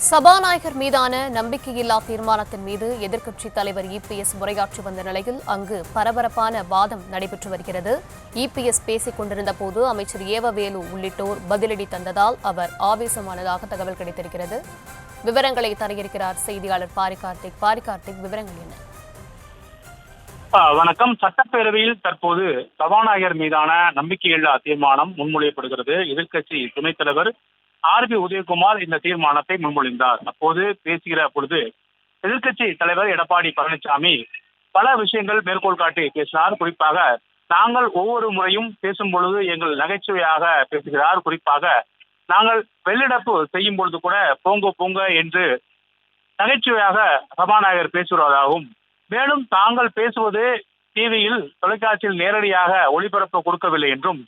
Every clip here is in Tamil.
சபாநாயகர் மீதான நம்பிக்கையில்லா தீர்மானத்தின் மீது எதிர்க்கட்சித் தலைவர் இபிஎஸ் உரையாற்றி வந்த நிலையில் அங்கு பரபரப்பான வாதம் நடைபெற்று வருகிறது. இபிஎஸ் பேசிக் கொண்டிருந்த போது அமைச்சர் ஏவவேலு உள்ளிட்டோர் பதிலடி தந்ததால் அவர் ஆவேசமானதாக தகவல் கிடைத்திருக்கிறது. விவரங்களை தர இருக்கிறார் செய்தியாளர் பாரிகார்த்திக். விவரங்கள் என்ன? வணக்கம். சட்டப்பேரவையில் தற்போது சபாநாயகர் மீதான நம்பிக்கையில்லா தீர்மானம் முன்மொழியப்படுகிறது. எதிர்க்கட்சி துணைத் தலைவர் ஆர்.பி. உதயகுமார் இந்த தீர்மானத்தை முன்மொழிந்தார். அப்போது பேசுகிற பொழுது எதிர்க்கட்சி தலைவர் எடப்பாடி பழனிசாமி பல விஷயங்கள் மேற்கோள் காட்டி பேசினார். குறிப்பாக நாங்கள் ஒவ்வொரு முறையும் பேசும் பொழுது எங்கள் நகைச்சுவையாக பேசுகிறார். குறிப்பாக நாங்கள் வெள்ளிடப்பு செய்யும் பொழுது கூட போங்க போங்க என்று நகைச்சுவையாக சபாநாயகர் பேசுவதாகவும், மேலும் தாங்கள் பேசுவது டிவியில் தொலைக்காட்சியில் நேரடியாக ஒளிபரப்பு கொடுக்கவில்லை என்றும்,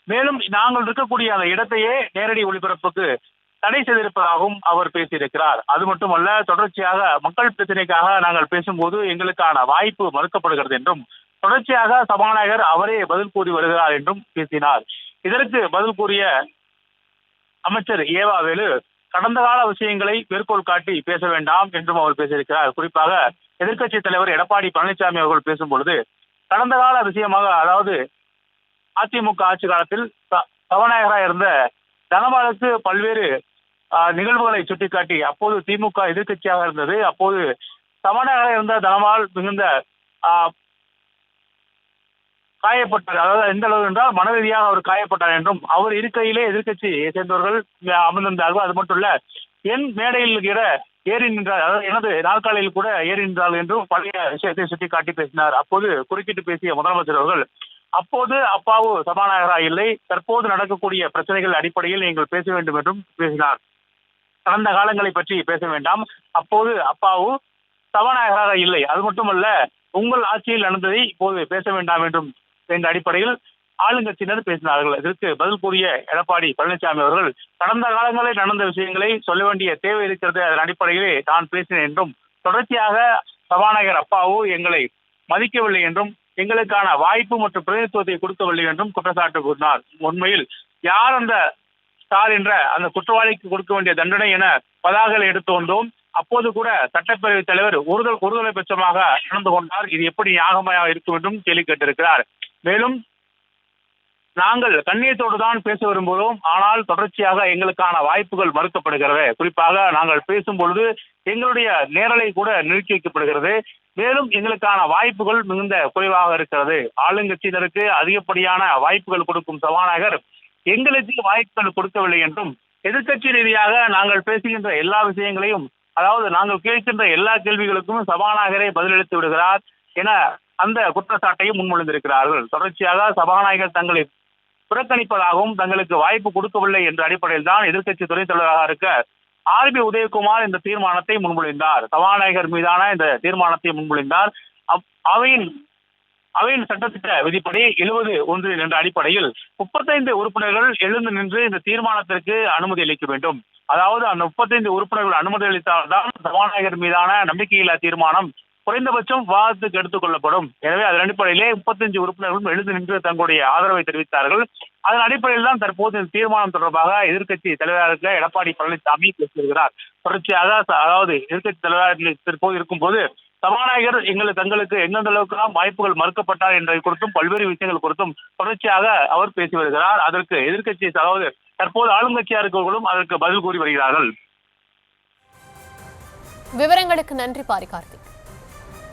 மேலும் நாங்கள் இருக்கக்கூடிய அந்த இடத்தையே நேரடி ஒளிபரப்புக்கு தடை செய்திருப்பதாகவும் அவர் பேசியிருக்கிறார். அது மட்டுமல்ல, தொடர்ச்சியாக மக்கள் பிரச்சனைக்காக நாங்கள் பேசும்போது எங்களுக்கான வாய்ப்பு மறுக்கப்படுகிறது என்றும், தொடர்ச்சியாக சபாநாயகர் அவரே பதில் கூறி வருகிறார் என்றும் பேசினார். இதற்கு பதில் கூறிய அமைச்சர் ஏவவேலு கடந்த கால விஷயங்களை மேற்கோள் காட்டி பேச வேண்டாம் என்றும் அவர் பேசியிருக்கிறார். குறிப்பாக எதிர்க்கட்சி தலைவர் எடப்பாடி பழனிசாமி அவர்கள் பேசும் பொழுது கடந்த கால விஷயமாக, அதாவது அதிமுக ஆட்சி காலத்தில் சபாநாயகராக இருந்த தனபாலுக்கு பல்வேறு நிகழ்வுகளை சுட்டிக்காட்டி, அப்போது திமுக எதிர்க்கட்சியாக இருந்தது, அப்போது சபாநாயகராக இருந்த தனபால் மிகுந்த காயப்பட்டார். அதாவது எந்த அளவு என்றால் மன ரீதியாக அவர் காயப்பட்டார் என்றும், அவர் இருக்கையிலே எதிர்க்கட்சியை சேர்ந்தவர்கள் அமர்ந்திருந்தார்கள். அது மட்டும் இல்ல, என் மேடையில் கூட ஏறி நின்றார், அதாவது எனது நாற்காலியில் கூட ஏறி நின்றார் என்றும் பழைய விஷயத்தை சுட்டிக்காட்டி பேசினார். அப்போது குறுக்கிட்டு பேசிய முதலமைச்சர் அவர்கள், அப்போது அப்பாவு சபாநாயகராக இல்லை, தற்போது நடக்கக்கூடிய பிரச்சனைகள் அடிப்படையில் நீங்கள் பேச வேண்டும் என்றும் பேசினார். கடந்த காலங்களை பற்றி பேச வேண்டாம், அப்போது அப்பாவு சபாநாயகராக இல்லை, அது மட்டுமல்ல உங்கள் ஆட்சியில் நடந்ததை இப்போது பேச வேண்டாம் என்றும் என்ற அடிப்படையில் ஆளுங்கட்சியினர் பேசினார்கள். இதற்கு பதில் கூறிய எடப்பாடி பழனிசாமி அவர்கள், கடந்த காலங்களில் நடந்த விஷயங்களை சொல்ல வேண்டிய தேவை இருக்கிறது, அதன் அடிப்படையிலே நான் பேசினேன் என்றும், தொடர்ச்சியாக சபாநாயகர் அப்பாவு எங்களை மதிக்கவில்லை என்றும், எங்களுக்கான வாய்ப்பு மற்றும் பிரதிநிதித்துவத்தை கொடுக்கவில்லை என்றும் குற்றச்சாட்டு கூறினார். உண்மையில் யார் அந்த ஸ்டார் என்ற அந்த குற்றவாளிக்கு கொடுக்க வேண்டிய தண்டனை என பதாகைகளை எடுத்து வந்தோம். அப்போது கூட சட்டப்பேரவைத் தலைவர் ஒருதலை பட்சமாக நடந்து கொண்டார். இது எப்படி நியாயமாக இருக்கும் என்றும் கேள்வி கேட்டிருக்கிறார். மேலும் நாங்கள் கண்ணியத்தோடு தான் பேச விரும்புகிறோம், ஆனால் தொடர்ச்சியாக எங்களுக்கான வாய்ப்புகள் மறுக்கப்படுகிறது. குறிப்பாக நாங்கள் பேசும் பொழுது எங்களுடைய நேரலை கூட நிறுத்தி வைக்கப்படுகிறது. மேலும் எங்களுக்கான வாய்ப்புகள் மிகுந்த குறைவாக இருக்கிறது. ஆளுங்கட்சியினருக்கு அதிகப்படியான வாய்ப்புகள் கொடுக்கும் சபாநாயகர் எங்களுக்கு வாய்ப்புகள் கொடுக்கவில்லை என்றும், எதிர்க்கட்சி ரீதியாக நாங்கள் பேசுகின்ற எல்லா விஷயங்களையும், அதாவது நாங்கள் கேட்கின்ற எல்லா கேள்விகளுக்கும் சபாநாயகரை பதிலளித்து விடுகிறார் என அந்த குற்றச்சாட்டையும் முன்மொழிந்திருக்கிறார்கள். தொடர்ச்சியாக சபாநாயகர் தங்களை புறக்கணிப்பதாகவும், தங்களுக்கு வாய்ப்பு கொடுக்கவில்லை என்ற அடிப்படையில் தான் எதிர்க்கட்சி துணைத் தலைவராக இருக்க ஆர்.பி. உதயகுமார் இந்த தீர்மானத்தை முன்மொழிந்தார். சபாநாயகர் மீதான இந்த தீர்மானத்தை முன்மொழிந்தார். அவையின் சட்டத்திட்ட விதிப்படி 70-1 என்ற அடிப்படையில் 35 உறுப்பினர்கள் எழுந்து நின்று இந்த தீர்மானத்திற்கு அனுமதி அளிக்க வேண்டும். அதாவது அந்த 35 உறுப்பினர்கள் அனுமதி அளித்தால்தான் சபாநாயகர் மீதான நம்பிக்கையில்லா தீர்மானம் குறைந்தபட்சம் விவாதத்துக்கு எடுத்துக் கொள்ளப்படும். எனவே அதன் அடிப்படையிலே 35 உறுப்பினர்களும் எழுந்து நின்று தங்களுடைய ஆதரவை தெரிவித்தார்கள். அதன் அடிப்படையில் தான் தற்போது இந்த தீர்மானம் தொடர்பாக எதிர்க்கட்சி தலைவராக எடப்பாடி பழனிசாமி பேசியிருக்கிறார். தொடர்ச்சியாக, அதாவது எதிர்க்கட்சி தலைவராக தற்போது இருக்கும்போது சபாநாயகர் தங்களுக்கு எந்தெந்த அளவுக்கு வாய்ப்புகள் மறுக்கப்பட்டார் என்பதை குறித்தும் பல்வேறு விஷயங்கள் குறித்தும் தொடர்ச்சியாக அவர் பேசி வருகிறார். அதற்கு எதிர்க்கட்சி, அதாவது தற்போது ஆளுங்கட்சியா இருக்கவர்களும் அதற்கு பதில் கூறி வருகிறார்கள். விவரங்களுக்கு நன்றி பாரிகார்த்திக்.